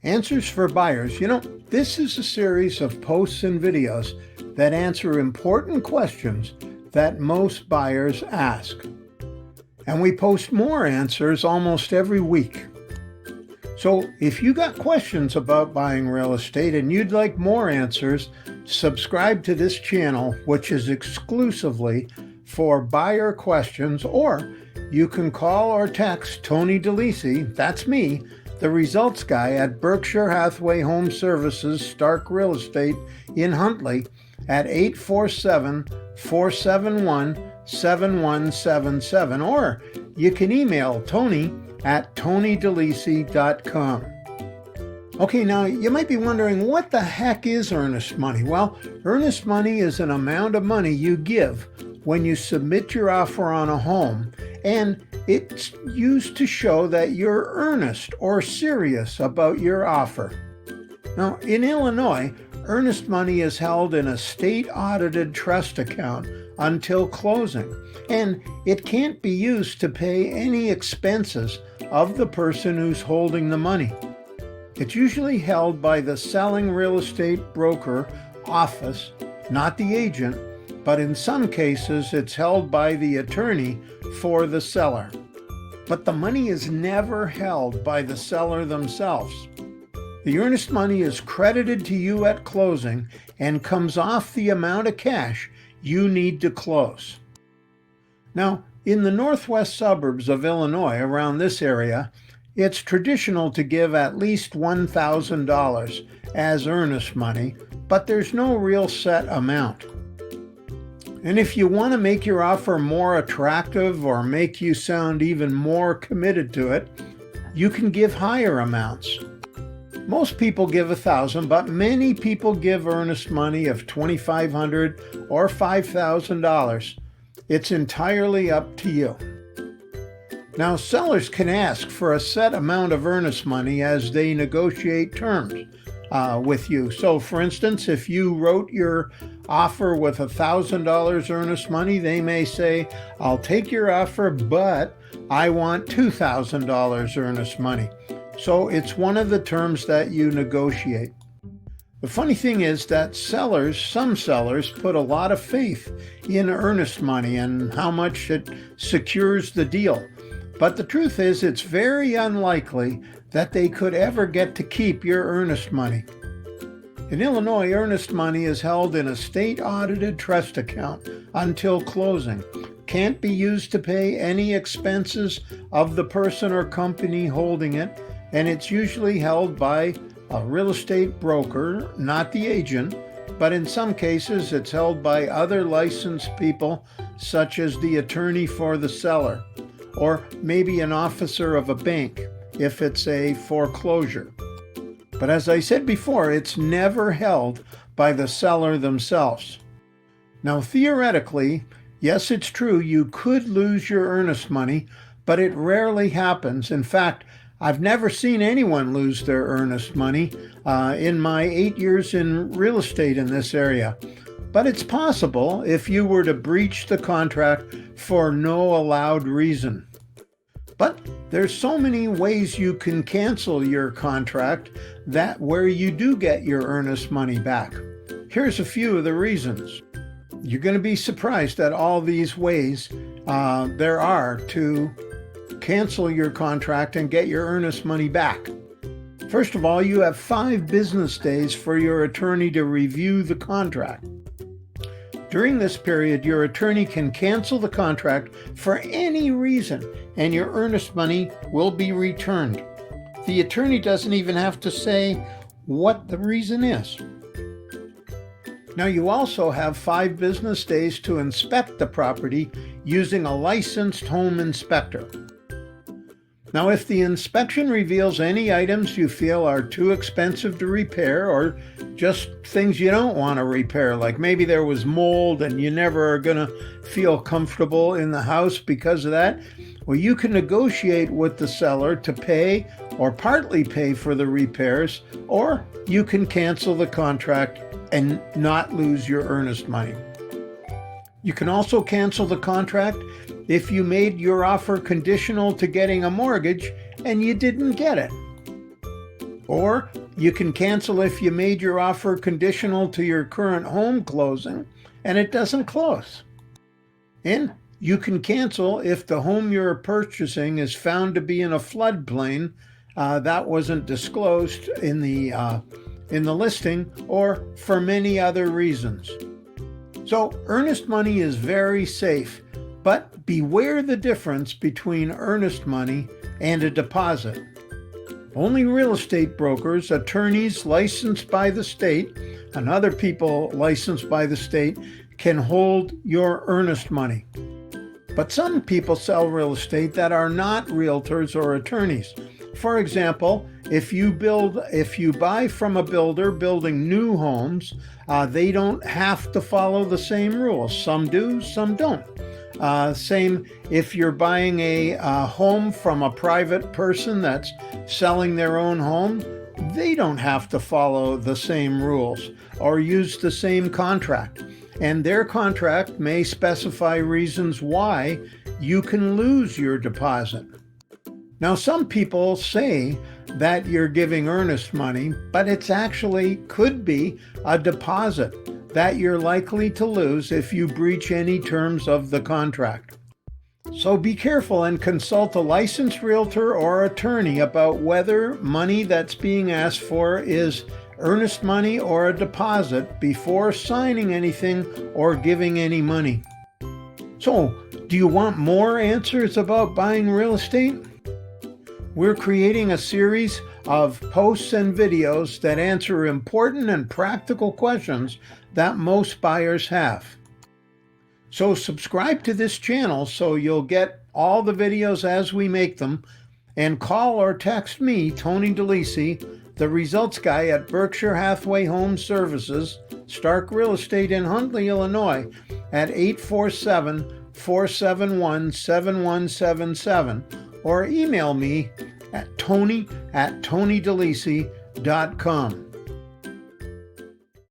Answers for Buyers. This is a series of posts and videos that answer important questions that most buyers ask. And we post more answers almost every week. So if you got questions about buying real estate and you'd like more answers, subscribe to this channel, which is exclusively for buyer questions, or you can call or text Tony Delisi, that's me, the results guy at Berkshire Hathaway Home Services Stark Real Estate in Huntley at 847-471-7177, or you can email Tony at tonydelisi.com. Okay, now you might be wondering, what the heck is earnest money? Well, earnest money is an amount of money you give when you submit your offer on a home, and it's used to show that you're earnest or serious about your offer. Now, in Illinois, earnest money is held in a state-audited trust account until closing, and it can't be used to pay any expenses of the person who's holding the money. It's usually held by the selling real estate broker office, not the agent, but in some cases it's held by the attorney for the seller. But the money is never held by the seller themselves. The earnest money is credited to you at closing and comes off the amount of cash you need to close. Now, in the northwest suburbs of Illinois, around this area, it's traditional to give at least $1,000 as earnest money, but there's no real set amount. And if you want to make your offer more attractive or make you sound even more committed to it, you can give higher amounts. Most people give $1,000, but many people give earnest money of $2,500 or $5,000. It's entirely up to you. Now, sellers can ask for a set amount of earnest money as they negotiate terms with you. So, for instance, if you wrote your offer with $1,000 earnest money, they may say, "I'll take your offer, but I want $2,000 earnest money." So it's one of the terms that you negotiate. The funny thing is that some sellers put a lot of faith in earnest money and how much it secures the deal. But the truth is, it's very unlikely that they could ever get to keep your earnest money. In Illinois, earnest money is held in a state-audited trust account until closing. Can't be used to pay any expenses of the person or company holding it, and it's usually held by a real estate broker, not the agent, but in some cases it's held by other licensed people, such as the attorney for the seller, or maybe an officer of a bank if it's a foreclosure. But as I said before, it's never held by the seller themselves. Now, theoretically, yes, it's true, you could lose your earnest money, but it rarely happens. In fact, I've never seen anyone lose their earnest money in my 8 years in real estate in this area. But it's possible if you were to breach the contract for no allowed reason. But there's so many ways you can cancel your contract where you do get your earnest money back. Here's a few of the reasons. You're going to be surprised at all these ways there are to cancel your contract and get your earnest money back. First of all, you have 5 business days for your attorney to review the contract. During this period, your attorney can cancel the contract for any reason, and your earnest money will be returned. The attorney doesn't even have to say what the reason is. Now, you also have 5 business days to inspect the property using a licensed home inspector. Now, if the inspection reveals any items you feel are too expensive to repair, or just things you don't want to repair, like maybe there was mold and you never are going to feel comfortable in the house because of that, well, you can negotiate with the seller to pay or partly pay for the repairs, or you can cancel the contract and not lose your earnest money. You can also cancel the contract if you made your offer conditional to getting a mortgage and you didn't get it. Or You can cancel if you made your offer conditional to your current home closing and it doesn't close. And you can cancel if the home you're purchasing is found to be in a floodplain that wasn't disclosed in the listing, or for many other reasons. So earnest money is very safe, but beware the difference between earnest money and a deposit. Only real estate brokers, attorneys licensed by the state, and other people licensed by the state can hold your earnest money. But some people sell real estate that are not realtors or attorneys. For example, if you buy from a builder building new homes, they don't have to follow the same rules. Some do, some don't. Same if you're buying a home from a private person that's selling their own home, they don't have to follow the same rules or use the same contract. And their contract may specify reasons why you can lose your deposit. Now, some people say that you're giving earnest money, but it's actually could be a deposit that you're likely to lose if you breach any terms of the contract. So be careful and consult a licensed realtor or attorney about whether money that's being asked for is earnest money or a deposit before signing anything or giving any money. So, do you want more answers about buying real estate? We're creating a series of posts and videos that answer important and practical questions that most buyers have. So subscribe to this channel so you'll get all the videos as we make them, and call or text me, Tony Delisi, the results guy at Berkshire Hathaway Home Services, Stark Real Estate in Huntley, Illinois, at 847-471-7177, or email me at tony@tonydelisi.com.